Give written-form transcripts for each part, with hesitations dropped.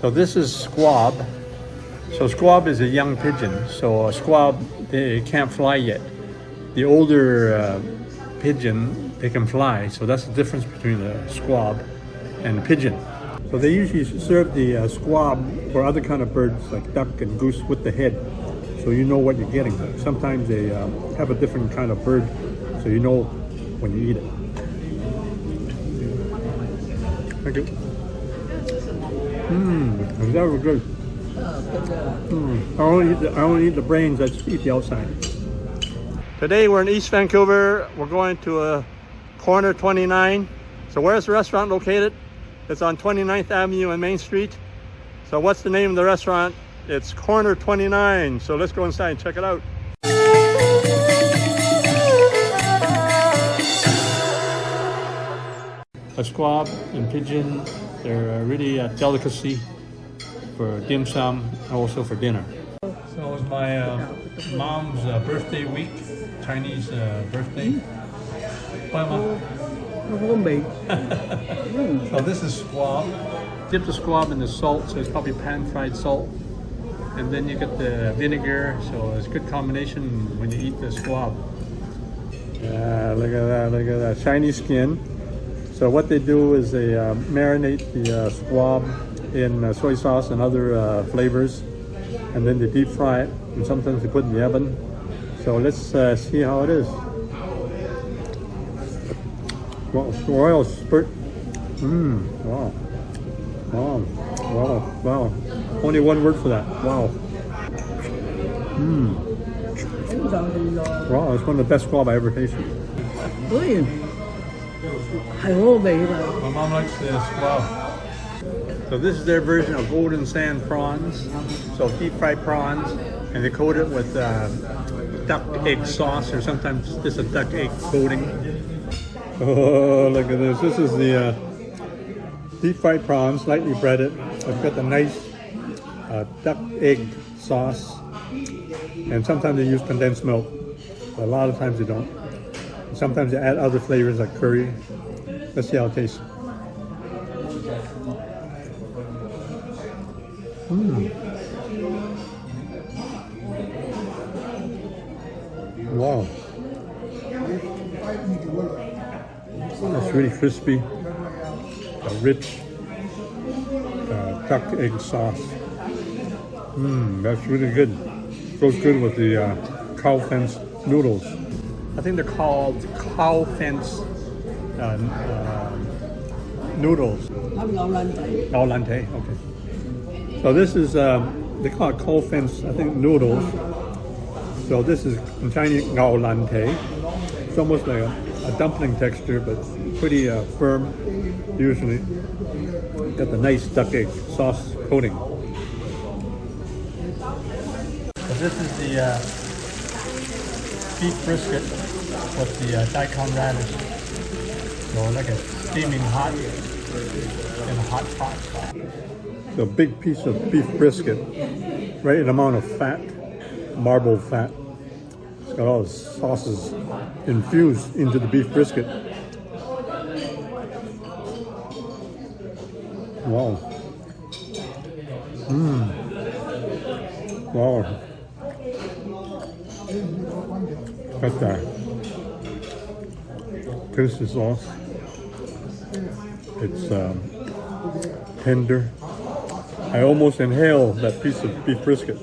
So this is squab. So squab is a young pigeon. So a squab, they can't fly yet. The older pigeon, they can fly. So that's the difference between a squab and a pigeon. So they usually serve the squab or other kind of birds like duck and goose with the head. So you know what you're getting. Sometimes they have a different kind of bird, so you know when you eat it. Thank you. That was good. I only eat the brains. I just eat the outside. Today we're in East Vancouver. We're going to Corner 29. So where's the restaurant located? It's on 29th Avenue and Main Street. So what's the name of the restaurant? It's Corner 29. So let's go inside and check it out. A squab and pigeon, they're really a delicacy for dim sum and also for dinner. So it was my mom's birthday week, Chinese birthday. Bye, Mom. So this is squab. Dip the squab in the salt, so it's probably pan-fried salt. And then you get the vinegar, so it's a good combination when you eat the squab. Yeah, look at that, shiny skin. So what they do is they marinate the squab in soy sauce and other flavors, and then they deep fry it, and sometimes they put it in the oven. So let's see how it is. Well, oil spurt. Wow. Wow. Only one word for that. Wow. Wow, it's one of the best squab I ever tasted. My mom likes the squab. So this is their version of golden sand prawns. So deep fried prawns, and they coat it with duck egg sauce, or sometimes just a duck egg coating. Oh, look at this. This is the deep fried prawns, lightly breaded. It's got the nice duck egg sauce. And sometimes they use condensed milk, but a lot of times they don't. And sometimes they add other flavors like curry. Let's see how it tastes. Wow. That's really crispy, rich duck egg sauce. That's really good. Goes good with the cow fence noodles. I think they're called cow fence noodles. Gao lante, okay. So this is, they call it cow fence, I think, noodles. So this is in Chinese gao lante. It's almost like a dumpling texture, but pretty firm, usually. Got the nice duck egg sauce coating. So this is the beef brisket with the Daikon radish. So like a steaming hot in a hot pot. So a big piece of beef brisket, right amount of fat, marbled fat. It's got all the sauces infused into the beef brisket. Wow. Wow. Got that tasty sauce. It's tender. I almost inhale that piece of beef brisket.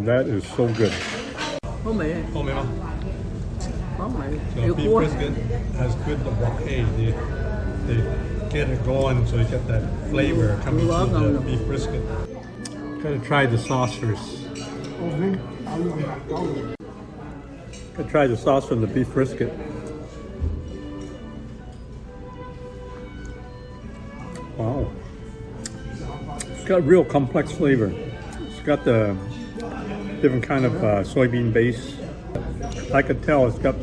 That is so good. So beef brisket has good wok. They get it going, so you get that flavor coming through the beef brisket. Gotta try the sauce first. Gotta try the sauce from the beef brisket. Wow. It's got real complex flavor. It's got the different kind of soybean base. I could tell it's got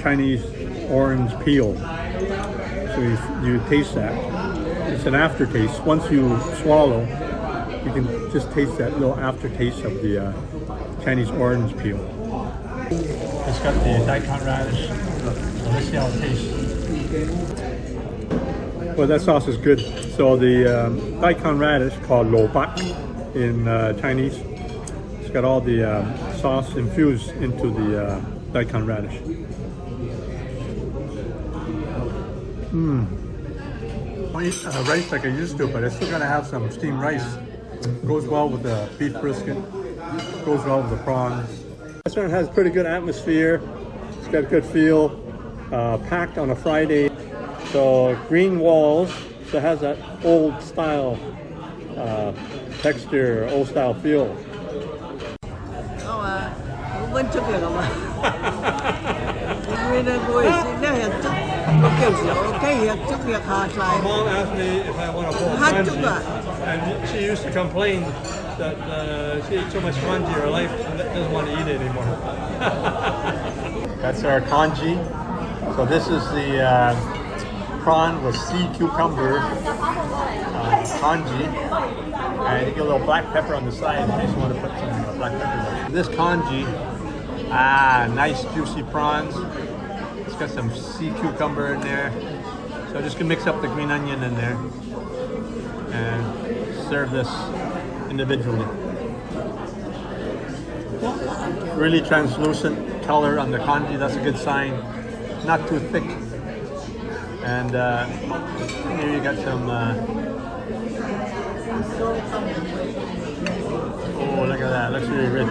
Chinese orange peel. So you taste that. It's an aftertaste. Once you swallow, you can just taste that little aftertaste of the Chinese orange peel. It's got the Daikon radish. So let's see how it tastes. Well, that sauce is good. So the Daikon radish, called 萝卜 in Chinese, it's got all the sauce infused into the Daikon radish. I eat rice like I used to, but I still gotta have some steamed rice. Goes well with the beef brisket. Goes well with the prawns. This restaurant has pretty good atmosphere. It's got a good feel. Packed on a Friday. So green walls. So it has that old style texture, old style feel. Mom asked me if I want a bowl of congee, and she used to complain that she ate so much congee in her life and doesn't want to eat it anymore. That's our congee. So this is the prawn with sea cucumber congee, and you get a little black pepper on the side in case you want to put some black pepper. This congee, nice juicy prawns. It's got some sea cucumber in there. So just gonna mix up the green onion in there and serve this individually. Really translucent color on the congee, that's a good sign. Not too thick. And here you got some, oh look at that, looks really rich.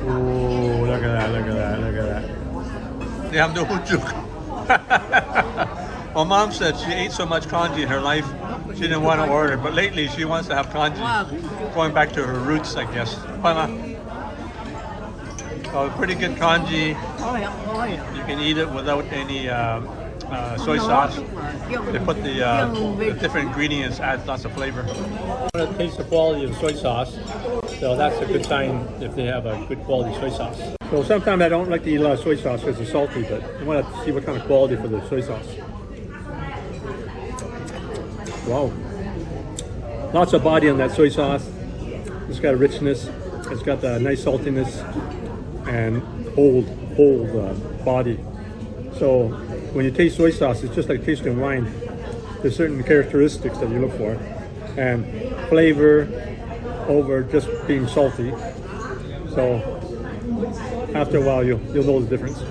Oh, look at that, look at that, look at that. They have no hujuk. My mom said she ate so much congee in her life, she didn't want to order, but lately she wants to have congee. Going back to her roots, I guess. So pretty good congee. You can eat it without any soy sauce. They put the different ingredients, add lots of flavor. I want to taste the quality of the soy sauce. So that's a good sign if they have a good quality soy sauce. So sometimes I don't like to eat a lot of soy sauce because it's salty, but I want to see what kind of quality for the soy sauce. Wow. Lots of body on that soy sauce. It's got a richness. It's got the nice saltiness and whole body. So when you taste soy sauce, it's just like tasting wine. There's certain characteristics that you look for. And flavor over just being salty. So after a while, you'll know the difference.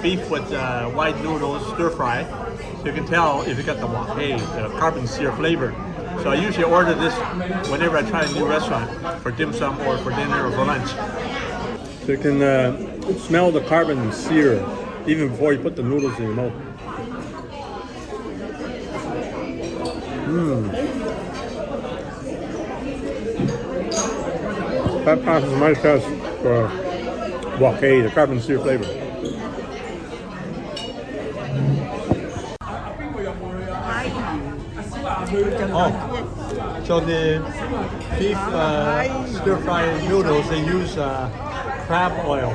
Beef with white noodles, stir fry. So you can tell if you got the carbon sear flavor. So I usually order this whenever I try a new restaurant for dim sum or for dinner or for lunch. So you can smell the carbon sear even before you put the noodles in your mouth. That passes my test for the carbon sear flavor. Oh, so the beef stir-fried noodles, they use crab oil.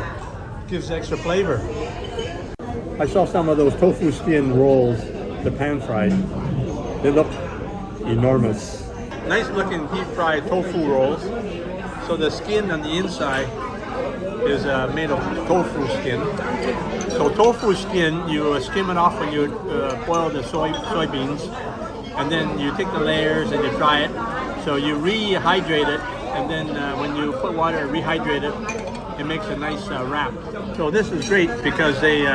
Gives extra flavor. I saw some of those tofu skin rolls, the pan-fried. They look enormous. Nice looking deep-fried tofu rolls. So the skin on the inside is made of tofu skin. So tofu skin, you skim it off when you boil the soybeans. And then you take the layers and you fry it. So you rehydrate it, and then when you put water and rehydrate it, it makes a nice wrap. So this is great because they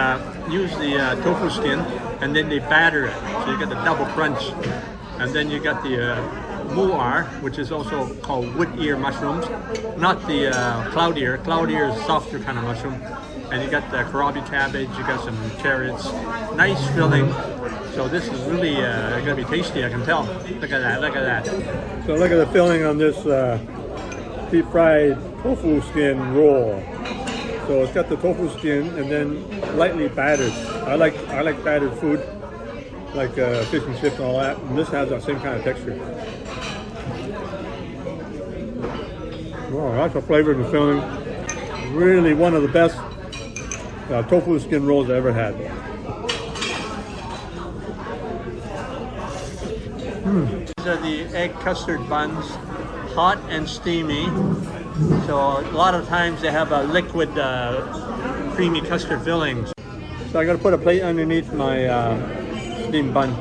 use the tofu skin and then they batter it. So you get the double crunch. And then you got the muar, which is also called wood ear mushrooms. Not the cloud ear. Cloud ear is softer kind of mushroom. And you got the kohlrabi cabbage, you got some carrots. Nice filling. So this is really going to be tasty, I can tell. Look at that, look at that. So look at the filling on this deep fried tofu skin roll. So it's got the tofu skin and then lightly battered. I like battered food, like fish and chips and all that. And this has that same kind of texture. Wow, lots of flavor in the filling. Really one of the best tofu skin rolls I ever had. These are the egg custard buns, hot and steamy. So a lot of times they have a liquid creamy custard filling. So I gotta put a plate underneath my steamed bun.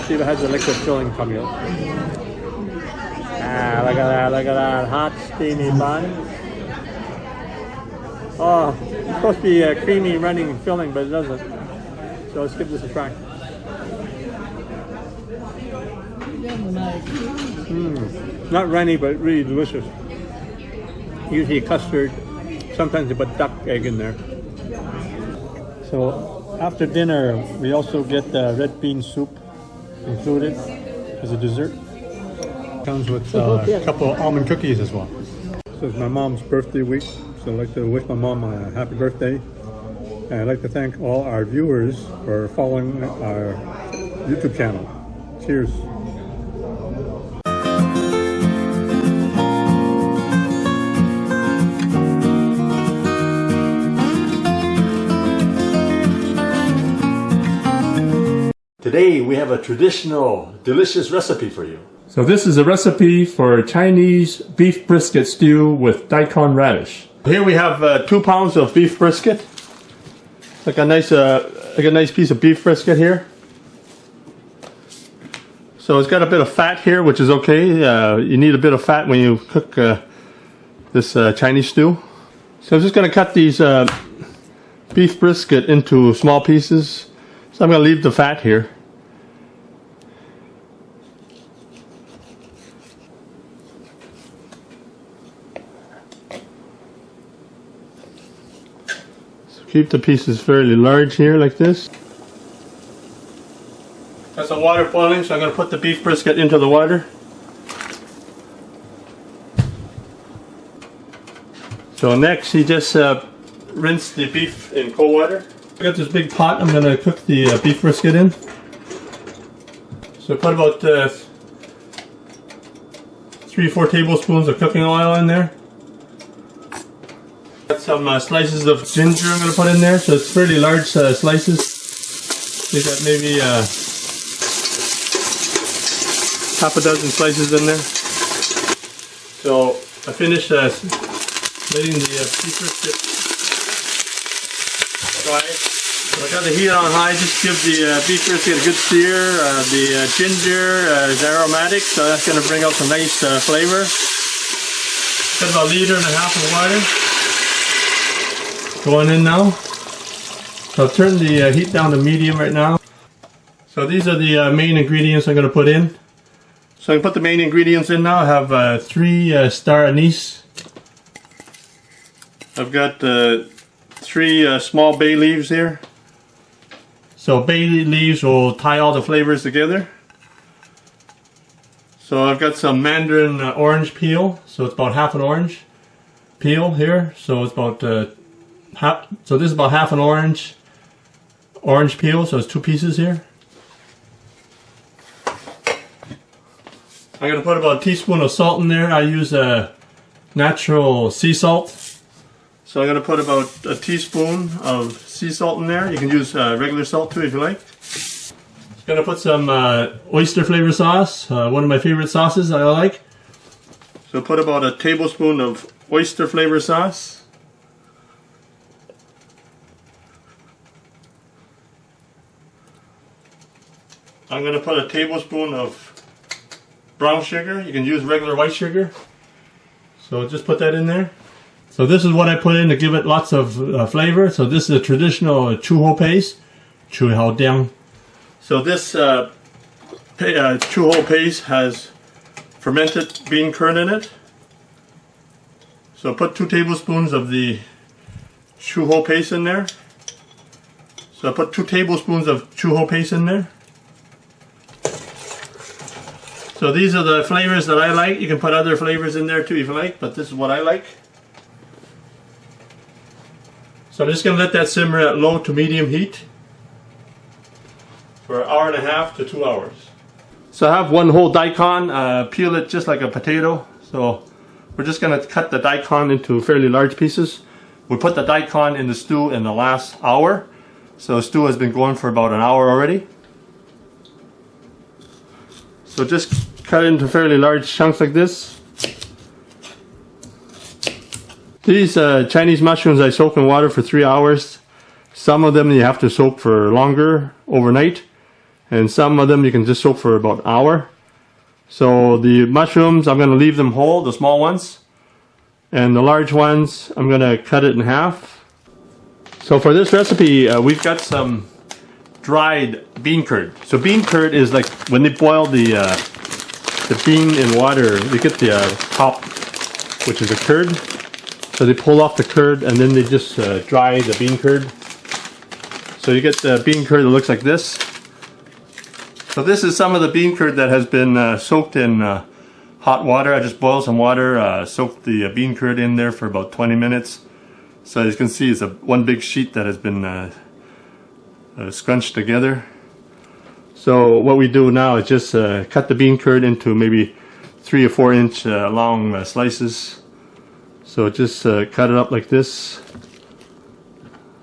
See if it has the liquid filling coming out. Ah, look at that, hot steamy bun. Oh, it's supposed to be creamy running filling, but it doesn't. So let's give this a try. Not runny, but really delicious. Usually custard, sometimes they put duck egg in there. So after dinner, we also get the red bean soup included as a dessert. Comes with a couple of almond cookies as well. So it's my mom's birthday week, so I'd like to wish my mom a happy birthday. And I'd like to thank all our viewers for following our YouTube channel. Cheers. Today we have a traditional, delicious recipe for you. So this is a recipe for Chinese beef brisket stew with Daikon radish. Here we have 2 pounds of beef brisket. Like a nice piece of beef brisket here. So it's got a bit of fat here, which is okay. You need a bit of fat when you cook this Chinese stew. So I'm just going to cut these beef brisket into small pieces. So I'm going to leave the fat here. So keep the pieces fairly large here like this. Got some water boiling, so I'm going to put the beef brisket into the water. So next you just rinse the beef in cold water. I got this big pot I'm going to cook the beef brisket in. So put about 3-4 tablespoons of cooking oil in there. Got some slices of ginger I'm going to put in there, so it's fairly large slices. You got maybe half a dozen slices in there. So I finished letting the beef brisket dry. So I got the heat on high, just give the beef brisket a good sear. The ginger is aromatic, so that's going to bring out some nice flavor. Got about 1.5 liters of water going in now. So I'll turn the heat down to medium right now. So these are the main ingredients I'm going to put in. So I can put the main ingredients in now. I have 3 star anise. I've got 3 small bay leaves here. So bay leaves will tie all the flavors together. So I've got some mandarin orange peel. So it's about half an orange peel here. So it's about so this is about half an orange peel. So it's 2 pieces here. I'm going to put about a teaspoon of salt in there. I use natural sea salt. So I'm going to put about a teaspoon of sea salt in there. You can use regular salt too if you like. I'm going to put some oyster flavor sauce, one of my favorite sauces I like. So put about a tablespoon of oyster flavor sauce. I'm going to put a tablespoon of brown sugar. You can use regular white sugar. So just put that in there. So this is what I put in to give it lots of flavor. So this is a traditional chuho paste. Chuho diang. So this chuho paste has fermented bean curd in it. So put 2 tablespoons of the chuho paste in there. So I put 2 tablespoons of chuho paste in there. So these are the flavors that I like. You can put other flavors in there too if you like, but this is what I like. So I'm just going to let that simmer at low to medium heat for 1.5 hours to 2 hours. So I have 1 whole daikon, peel it just like a potato. So we're just going to cut the daikon into fairly large pieces. We put the daikon in the stew in the last hour. So the stew has been going for about an hour already. So just cut it into fairly large chunks like this. These Chinese mushrooms I soak in water for 3 hours. Some of them you have to soak for longer, overnight, and some of them you can just soak for about an hour. So the mushrooms, I'm going to leave them whole, the small ones, and the large ones, I'm going to cut it in half. So for this recipe, we've got some dried bean curd. So bean curd is like when they boil the bean in water, you get the top, which is a curd. So they pull off the curd and then they just dry the bean curd. So you get the bean curd that looks like this. So this is some of the bean curd that has been soaked in hot water. I just boiled some water, soaked the bean curd in there for about 20 minutes. So as you can see, it's one big sheet that has been scrunched together. So what we do now is just cut the bean curd into maybe 3 or 4 inch long slices. So just cut it up like this.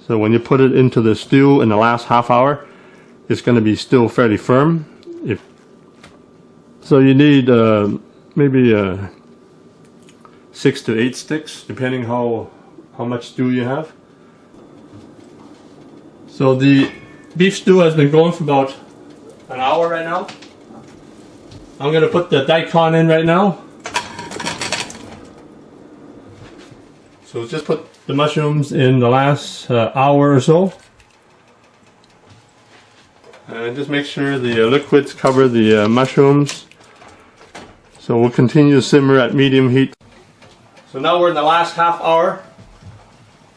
So when you put it into the stew in the last half hour, it's going to be still fairly firm. So you need maybe 6 to 8 sticks, depending how much stew you have. So the beef stew has been going for about an hour right now. I'm going to put the daikon in right now. So just put the mushrooms in the last hour or so. And just make sure the liquids cover the mushrooms. So we'll continue to simmer at medium heat. So now we're in the last half hour.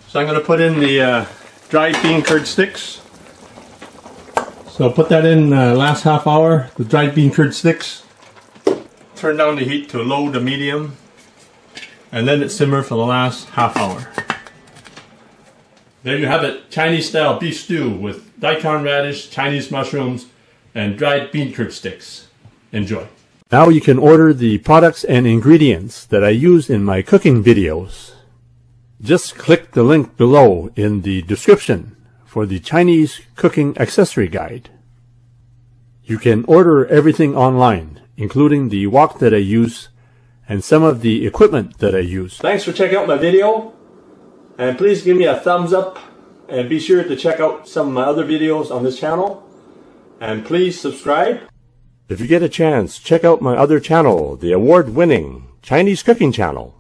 So I'm going to put in the dried bean curd sticks. So put that in last half hour, the dried bean curd sticks. Turn down the heat to low to medium. And let it simmer for the last half hour. There you have it, Chinese style beef stew with daikon radish, Chinese mushrooms, and dried bean curd sticks. Enjoy. Now you can order the products and ingredients that I use in my cooking videos. Just click the link below in the description for the Chinese cooking accessory guide. You can order everything online, including the wok that I use and some of the equipment that I use. Thanks for checking out my video, and please give me a thumbs up, and be sure to check out some of my other videos on this channel, and please subscribe. If you get a chance, check out my other channel, the award-winning Chinese cooking channel.